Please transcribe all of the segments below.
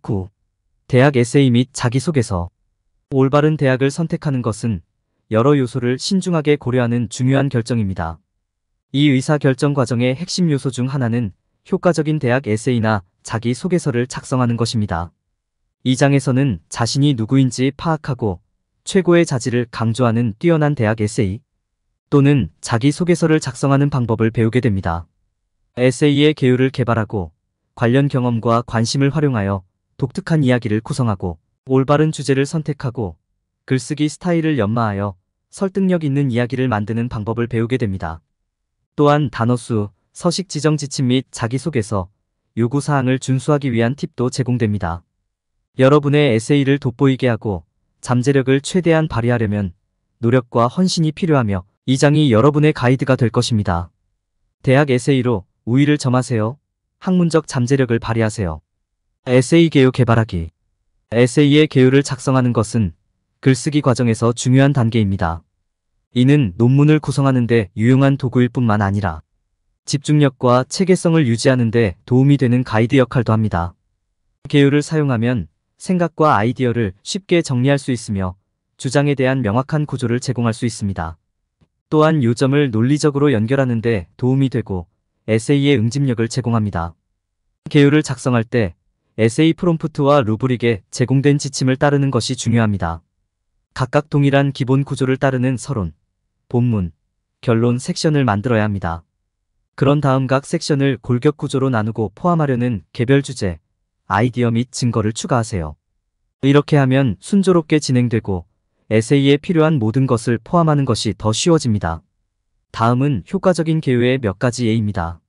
9. 대학 에세이 및 자기소개서. 올바른 대학을 선택하는 것은 여러 요소를 신중하게 고려하는 중요한 결정입니다. 이 의사결정 과정의 핵심 요소 중 하나는 효과적인 대학 에세이나 자기소개서를 작성하는 것입니다. 이 장에서는 자신이 누구인지 파악하고 최고의 자질을 강조하는 뛰어난 대학 에세이 또는 자기소개서를 작성하는 방법을 배우게 됩니다. 에세이의 계율을 개발하고 관련 경험과 관심을 활용하여 독특한 이야기를 구성하고 올바른 주제를 선택하고 글쓰기 스타일을 연마하여 설득력 있는 이야기를 만드는 방법을 배우게 됩니다. 또한 단어수, 서식 지정 지침 및 자기소개서, 요구사항을 준수하기 위한 팁도 제공됩니다. 여러분의 에세이를 돋보이게 하고 잠재력을 최대한 발휘하려면 노력과 헌신이 필요하며 이 장이 여러분의 가이드가 될 것입니다. 대학 에세이로 우위를 점하세요. 학문적 잠재력을 발휘하세요. 에세이 개요 개발하기. 에세이의 개요를 작성하는 것은 글쓰기 과정에서 중요한 단계입니다. 이는 논문을 구성하는 데 유용한 도구일 뿐만 아니라 집중력과 체계성을 유지하는 데 도움이 되는 가이드 역할도 합니다. 개요를 사용하면 생각과 아이디어를 쉽게 정리할 수 있으며 주장에 대한 명확한 구조를 제공할 수 있습니다. 또한 요점을 논리적으로 연결하는 데 도움이 되고 에세이의 응집력을 제공합니다. 개요를 작성할 때 에세이 프롬프트와 루브릭에 제공된 지침을 따르는 것이 중요합니다. 각각 동일한 기본 구조를 따르는 서론, 본문, 결론 섹션을 만들어야 합니다. 그런 다음 각 섹션을 골격 구조로 나누고 포함하려는 개별 주제, 아이디어 및 증거를 추가하세요. 이렇게 하면 순조롭게 진행되고 에세이에 필요한 모든 것을 포함하는 것이 더 쉬워집니다. 다음은 효과적인 개요의 몇 가지 예입니다.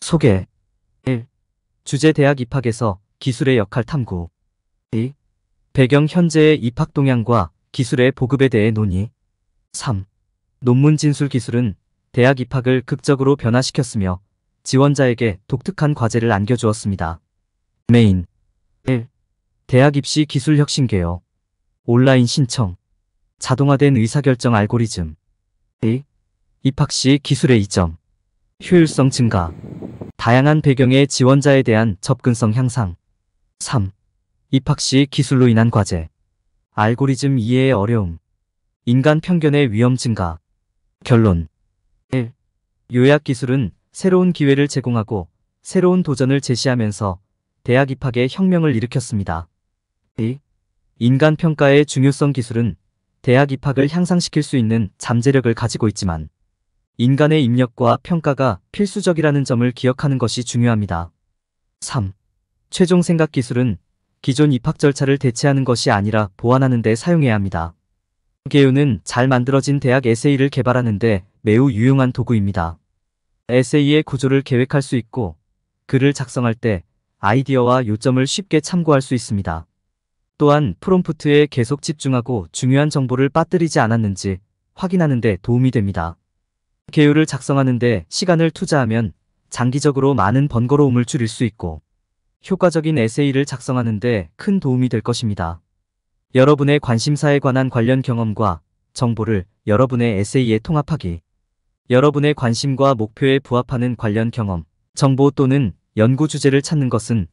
소개. 1. 주제 대학 입학에서 기술의 역할 탐구. 2. 배경 현재의 입학 동향과 기술의 보급에 대해 논의. 3. 논문 진술 기술은 대학 입학을 극적으로 변화시켰으며 지원자에게 독특한 과제를 안겨주었습니다. 메인. 1. 대학 입시 기술 혁신 개요. 온라인 신청. 자동화된 의사결정 알고리즘. 2. 입학 시 기술의 이점. 효율성 증가. 다양한 배경의 지원자에 대한 접근성 향상. 3. 입학 시 기술로 인한 과제. 알고리즘 이해의 어려움. 인간 편견의 위험 증가. 결론. 1. 요약 기술은 새로운 기회를 제공하고 새로운 도전을 제시하면서 대학 입학에 혁명을 일으켰습니다. 2. 인간 평가의 중요성 기술은 대학 입학을 향상시킬 수 있는 잠재력을 가지고 있지만 인간의 입력과 평가가 필수적이라는 점을 기억하는 것이 중요합니다. 3. 최종 생각 기술은 기존 입학 절차를 대체하는 것이 아니라 보완하는 데 사용해야 합니다. 개요는 잘 만들어진 대학 에세이를 개발하는 데 매우 유용한 도구입니다. 에세이의 구조를 계획할 수 있고 글을 작성할 때 아이디어와 요점을 쉽게 참고할 수 있습니다. 또한 프롬프트에 계속 집중하고 중요한 정보를 빠뜨리지 않았는지 확인하는 데 도움이 됩니다. 개요를 작성하는 데 시간을 투자하면 장기적으로 많은 번거로움을 줄일 수 있고 효과적인 에세이를 작성하는 데 큰 도움이 될 것입니다. 여러분의 관심사에 관한 관련 경험과 정보를 여러분의 에세이에 통합하기. 여러분의 관심과 목표에 부합하는 관련 경험, 정보 또는 연구 주제를 찾는 것은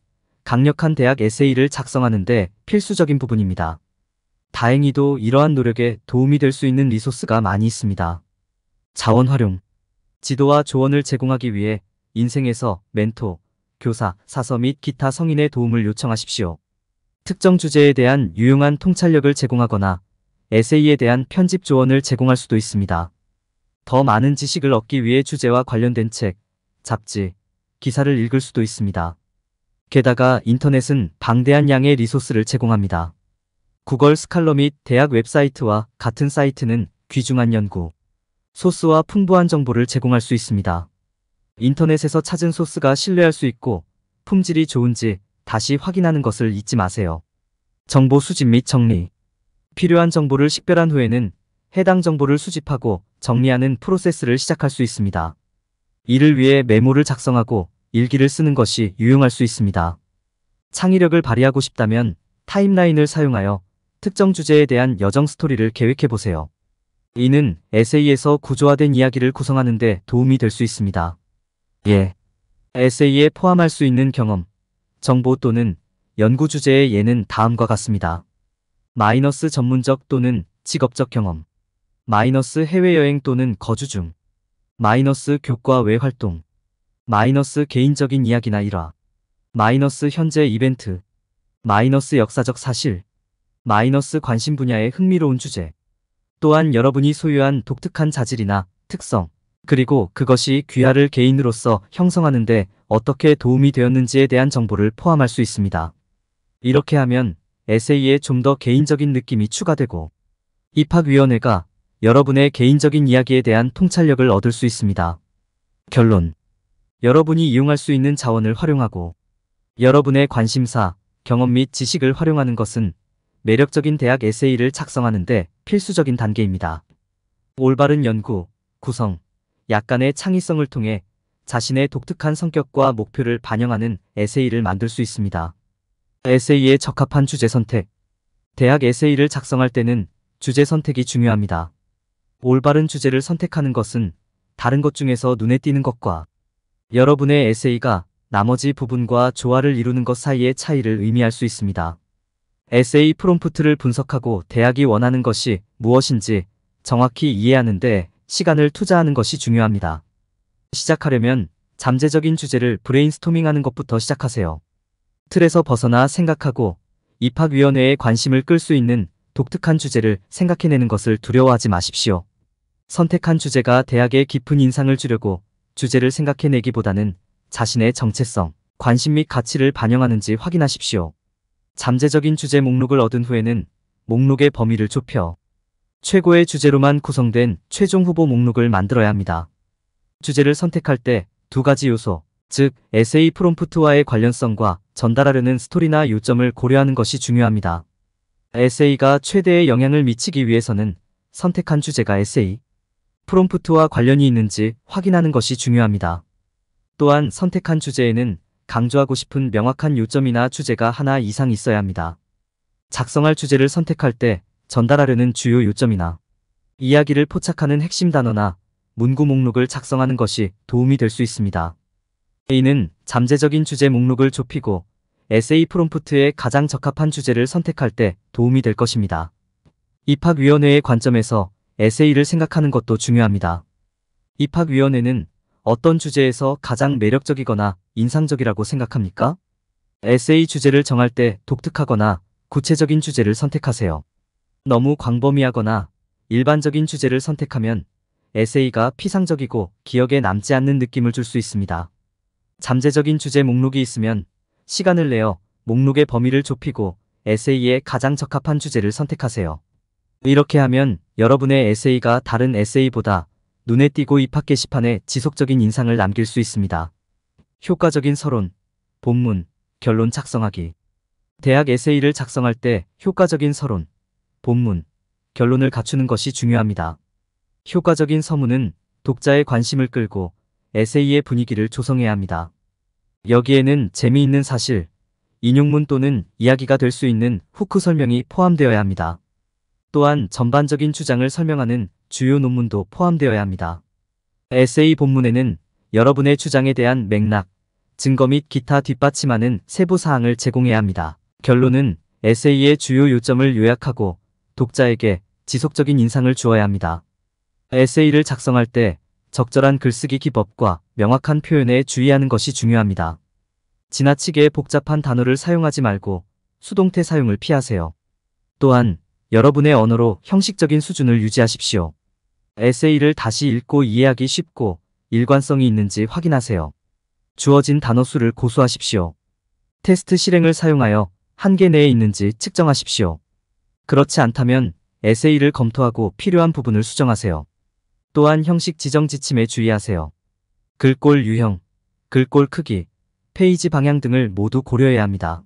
강력한 대학 에세이를 작성하는 데 필수적인 부분입니다. 다행히도 이러한 노력에 도움이 될 수 있는 리소스가 많이 있습니다. 자원 활용. 지도와 조언을 제공하기 위해 인생에서 멘토, 교사, 사서 및 기타 성인의 도움을 요청하십시오. 특정 주제에 대한 유용한 통찰력을 제공하거나 에세이에 대한 편집 조언을 제공할 수도 있습니다. 더 많은 지식을 얻기 위해 주제와 관련된 책, 잡지, 기사를 읽을 수도 있습니다. 게다가 인터넷은 방대한 양의 리소스를 제공합니다. 구글 스칼러 및 대학 웹사이트와 같은 사이트는 귀중한 연구, 소스와 풍부한 정보를 제공할 수 있습니다. 인터넷에서 찾은 소스가 신뢰할 수 있고 품질이 좋은지 다시 확인하는 것을 잊지 마세요. 정보 수집 및 정리. 필요한 정보를 식별한 후에는 해당 정보를 수집하고 정리하는 프로세스를 시작할 수 있습니다. 이를 위해 메모를 작성하고 일기를 쓰는 것이 유용할 수 있습니다. 창의력을 발휘하고 싶다면 타임라인을 사용하여 특정 주제에 대한 여정 스토리를 계획해보세요. 이는 에세이에서 구조화된 이야기를 구성하는 데 도움이 될 수 있습니다. 예. 에세이에 포함할 수 있는 경험, 정보 또는 연구 주제의 예는 다음과 같습니다. 마이너스 전문적 또는 직업적 경험, 마이너스 해외여행 또는 거주 중, 마이너스 교과 외 활동, 마이너스 개인적인 이야기나 일화, 마이너스 현재 이벤트, 마이너스 역사적 사실, 마이너스 관심 분야의 흥미로운 주제, 또한 여러분이 소유한 독특한 자질이나 특성, 그리고 그것이 귀하를 개인으로서 형성하는데 어떻게 도움이 되었는지에 대한 정보를 포함할 수 있습니다. 이렇게 하면 에세이에 좀 더 개인적인 느낌이 추가되고 입학위원회가 여러분의 개인적인 이야기에 대한 통찰력을 얻을 수 있습니다. 결론. 여러분이 이용할 수 있는 자원을 활용하고 여러분의 관심사, 경험 및 지식을 활용하는 것은 매력적인 대학 에세이를 작성하는데 필수적인 단계입니다. 올바른 연구, 구성, 약간의 창의성을 통해 자신의 독특한 성격과 목표를 반영하는 에세이를 만들 수 있습니다. 에세이에 적합한 주제 선택. 대학 에세이를 작성할 때는 주제 선택이 중요합니다. 올바른 주제를 선택하는 것은 다른 것 중에서 눈에 띄는 것과 여러분의 에세이가 나머지 부분과 조화를 이루는 것 사이의 차이를 의미할 수 있습니다. 에세이 프롬프트를 분석하고 대학이 원하는 것이 무엇인지 정확히 이해하는 데 시간을 투자하는 것이 중요합니다. 시작하려면 잠재적인 주제를 브레인스토밍하는 것부터 시작하세요. 틀에서 벗어나 생각하고 입학위원회의 관심을 끌 수 있는 독특한 주제를 생각해내는 것을 두려워하지 마십시오. 선택한 주제가 대학에 깊은 인상을 주려고 주제를 생각해내기보다는 자신의 정체성, 관심 및 가치를 반영하는지 확인하십시오. 잠재적인 주제 목록을 얻은 후에는 목록의 범위를 좁혀 최고의 주제로만 구성된 최종 후보 목록을 만들어야 합니다. 주제를 선택할 때 두 가지 요소, 즉 에세이 프롬프트와의 관련성과 전달하려는 스토리나 요점을 고려하는 것이 중요합니다. 에세이가 최대의 영향을 미치기 위해서는 선택한 주제가 에세이 프롬프트와 관련이 있는지 확인하는 것이 중요합니다. 또한 선택한 주제에는 강조하고 싶은 명확한 요점이나 주제가 하나 이상 있어야 합니다. 작성할 주제를 선택할 때 전달하려는 주요 요점이나 이야기를 포착하는 핵심 단어나 문구 목록을 작성하는 것이 도움이 될 수 있습니다. A는 잠재적인 주제 목록을 좁히고 에세이 프롬프트에 가장 적합한 주제를 선택할 때 도움이 될 것입니다. 입학위원회의 관점에서 에세이를 생각하는 것도 중요합니다. 입학위원회는 어떤 주제에서 가장 매력적이거나 인상적이라고 생각합니까? 에세이 주제를 정할 때 독특하거나 구체적인 주제를 선택하세요. 너무 광범위하거나 일반적인 주제를 선택하면 에세이가 피상적이고 기억에 남지 않는 느낌을 줄 수 있습니다. 잠재적인 주제 목록이 있으면 시간을 내어 목록의 범위를 좁히고 에세이에 가장 적합한 주제를 선택하세요. 이렇게 하면 여러분의 에세이가 다른 에세이보다 눈에 띄고 입학 게시판에 지속적인 인상을 남길 수 있습니다. 효과적인 서론, 본문, 결론 작성하기. 대학 에세이를 작성할 때 효과적인 서론, 본문, 결론을 갖추는 것이 중요합니다. 효과적인 서문은 독자의 관심을 끌고 에세이의 분위기를 조성해야 합니다. 여기에는 재미있는 사실, 인용문 또는 이야기가 될 수 있는 후크 설명이 포함되어야 합니다. 또한 전반적인 주장을 설명하는 주요 논문도 포함되어야 합니다. 에세이 본문에는 여러분의 주장에 대한 맥락, 증거 및 기타 뒷받침하는 세부 사항을 제공해야 합니다. 결론은 에세이의 주요 요점을 요약하고 독자에게 지속적인 인상을 주어야 합니다. 에세이를 작성할 때 적절한 글쓰기 기법과 명확한 표현에 주의하는 것이 중요합니다. 지나치게 복잡한 단어를 사용하지 말고 수동태 사용을 피하세요. 또한 여러분의 언어로 형식적인 수준을 유지하십시오. 에세이를 다시 읽고 이해하기 쉽고 일관성이 있는지 확인하세요. 주어진 단어 수를 고수하십시오. 테스트 실행을 사용하여 한계 내에 있는지 측정하십시오. 그렇지 않다면 에세이를 검토하고 필요한 부분을 수정하세요. 또한 형식 지정 지침에 주의하세요. 글꼴 유형, 글꼴 크기, 페이지 방향 등을 모두 고려해야 합니다.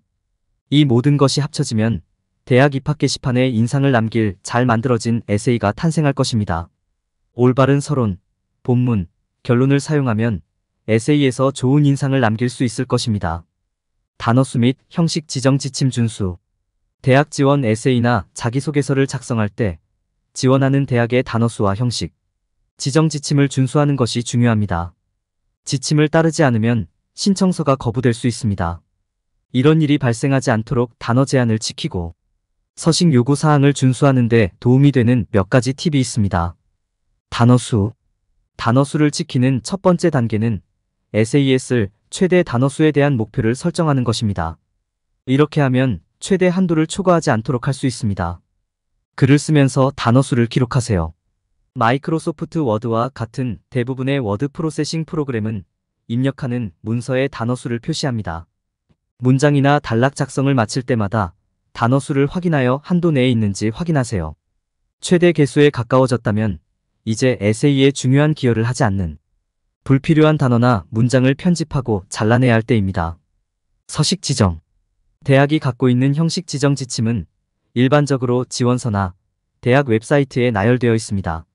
이 모든 것이 합쳐지면 대학 입학 게시판에 인상을 남길 잘 만들어진 에세이가 탄생할 것입니다. 올바른 서론, 본문, 결론을 사용하면 에세이에서 좋은 인상을 남길 수 있을 것입니다. 단어수 및 형식 지정 지침 준수. 대학 지원 에세이나 자기소개서를 작성할 때 지원하는 대학의 단어수와 형식, 지정 지침을 준수하는 것이 중요합니다. 지침을 따르지 않으면 신청서가 거부될 수 있습니다. 이런 일이 발생하지 않도록 단어 제한을 지키고 서식 요구 사항을 준수하는 데 도움이 되는 몇 가지 팁이 있습니다. 단어 수. 단어 수를 지키는 첫 번째 단계는 에세이에 쓸 최대 단어 수에 대한 목표를 설정하는 것입니다. 이렇게 하면 최대 한도를 초과하지 않도록 할 수 있습니다. 글을 쓰면서 단어 수를 기록하세요. 마이크로소프트 워드와 같은 대부분의 워드 프로세싱 프로그램은 입력하는 문서의 단어 수를 표시합니다. 문장이나 단락 작성을 마칠 때마다 단어 수를 확인하여 한도 내에 있는지 확인하세요. 최대 개수에 가까워졌다면 이제 에세이에 중요한 기여를 하지 않는 불필요한 단어나 문장을 편집하고 잘라내야 할 때입니다. 서식 지정. 대학이 갖고 있는 형식 지정 지침은 일반적으로 지원서나 대학 웹사이트에 나열되어 있습니다.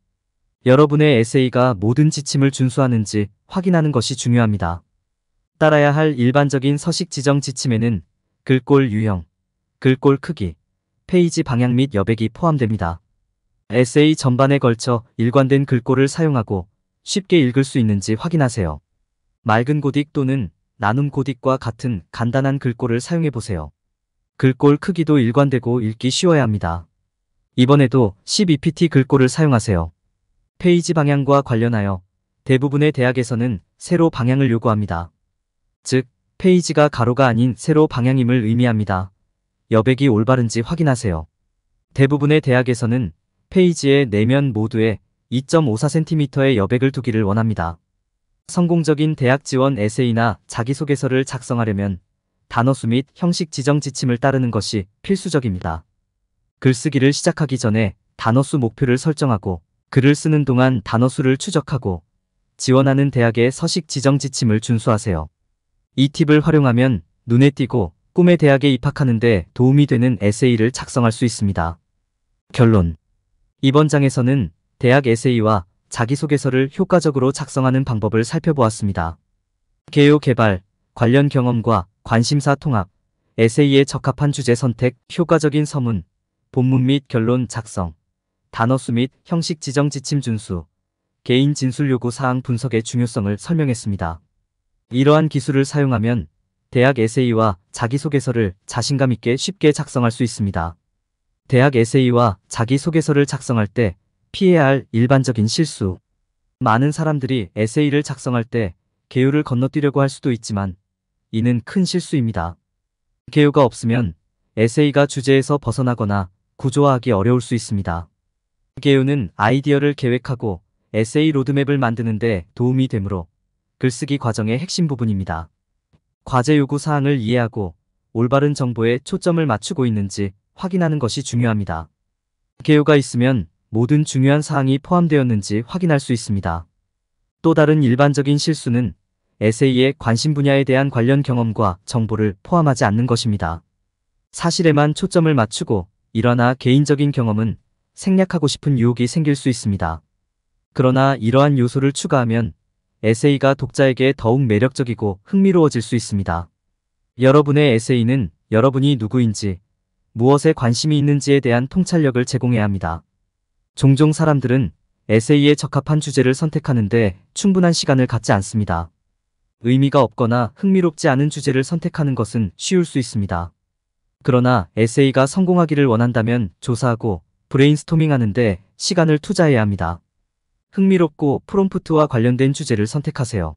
여러분의 에세이가 모든 지침을 준수하는지 확인하는 것이 중요합니다. 따라야 할 일반적인 서식 지정 지침에는 글꼴 유형, 글꼴 크기, 페이지 방향 및 여백이 포함됩니다. 에세이 전반에 걸쳐 일관된 글꼴을 사용하고 쉽게 읽을 수 있는지 확인하세요. 맑은 고딕 또는 나눔 고딕과 같은 간단한 글꼴을 사용해보세요. 글꼴 크기도 일관되고 읽기 쉬워야 합니다. 이번에도 12pt 글꼴을 사용하세요. 페이지 방향과 관련하여 대부분의 대학에서는 세로 방향을 요구합니다. 즉, 페이지가 가로가 아닌 세로 방향임을 의미합니다. 여백이 올바른지 확인하세요. 대부분의 대학에서는 페이지의 내면 모두에 2.54cm의 여백을 두기를 원합니다. 성공적인 대학 지원 에세이나 자기소개서를 작성하려면 단어수 및 형식 지정 지침을 따르는 것이 필수적입니다. 글쓰기를 시작하기 전에 단어수 목표를 설정하고 글을 쓰는 동안 단어수를 추적하고 지원하는 대학의 서식 지정 지침을 준수하세요. 이 팁을 활용하면 눈에 띄고 꿈의 대학에 입학하는 데 도움이 되는 에세이를 작성할 수 있습니다. 결론. 이번 장에서는 대학 에세이와 자기소개서를 효과적으로 작성하는 방법을 살펴보았습니다. 개요 개발, 관련 경험과 관심사 통합, 에세이에 적합한 주제 선택, 효과적인 서문, 본문 및 결론 작성, 단어수 및 형식 지정 지침 준수, 개인 진술 요구 사항 분석의 중요성을 설명했습니다. 이러한 기술을 사용하면 대학 에세이와 자기소개서를 자신감 있게 쉽게 작성할 수 있습니다. 대학 에세이와 자기소개서를 작성할 때 피해야 할 일반적인 실수. 많은 사람들이 에세이를 작성할 때 개요를 건너뛰려고 할 수도 있지만 이는 큰 실수입니다. 개요가 없으면 에세이가 주제에서 벗어나거나 구조화하기 어려울 수 있습니다. 개요는 아이디어를 계획하고 에세이 로드맵을 만드는 데 도움이 되므로 글쓰기 과정의 핵심 부분입니다. 과제 요구 사항을 이해하고 올바른 정보에 초점을 맞추고 있는지 확인하는 것이 중요합니다. 개요가 있으면 모든 중요한 사항이 포함되었는지 확인할 수 있습니다. 또 다른 일반적인 실수는 에세이의 관심 분야에 대한 관련 경험과 정보를 포함하지 않는 것입니다. 사실에만 초점을 맞추고 일화나 개인적인 경험은 생략하고 싶은 유혹이 생길 수 있습니다. 그러나 이러한 요소를 추가하면 에세이가 독자에게 더욱 매력적이고 흥미로워질 수 있습니다. 여러분의 에세이는 여러분이 누구인지, 무엇에 관심이 있는지에 대한 통찰력을 제공해야 합니다. 종종 사람들은 에세이에 적합한 주제를 선택하는데 충분한 시간을 갖지 않습니다. 의미가 없거나 흥미롭지 않은 주제를 선택하는 것은 쉬울 수 있습니다. 그러나 에세이가 성공하기를 원한다면 조사하고 브레인스토밍 하는데 시간을 투자해야 합니다. 흥미롭고 프롬프트와 관련된 주제를 선택하세요.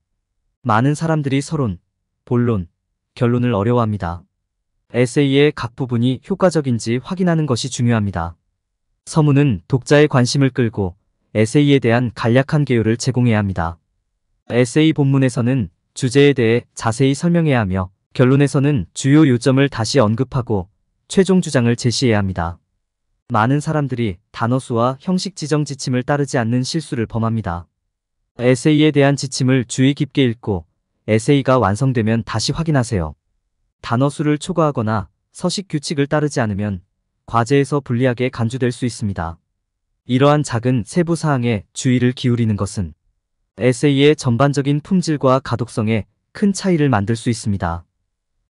많은 사람들이 서론, 본론, 결론을 어려워합니다. 에세이의 각 부분이 효과적인지 확인하는 것이 중요합니다. 서문은 독자의 관심을 끌고 에세이에 대한 간략한 개요를 제공해야 합니다. 에세이 본문에서는 주제에 대해 자세히 설명해야 하며 결론에서는 주요 요점을 다시 언급하고 최종 주장을 제시해야 합니다. 많은 사람들이 단어수와 형식 지정 지침을 따르지 않는 실수를 범합니다. 에세이에 대한 지침을 주의 깊게 읽고 에세이가 완성되면 다시 확인하세요. 단어수를 초과하거나 서식 규칙을 따르지 않으면 과제에서 불리하게 간주될 수 있습니다. 이러한 작은 세부 사항에 주의를 기울이는 것은 에세이의 전반적인 품질과 가독성에 큰 차이를 만들 수 있습니다.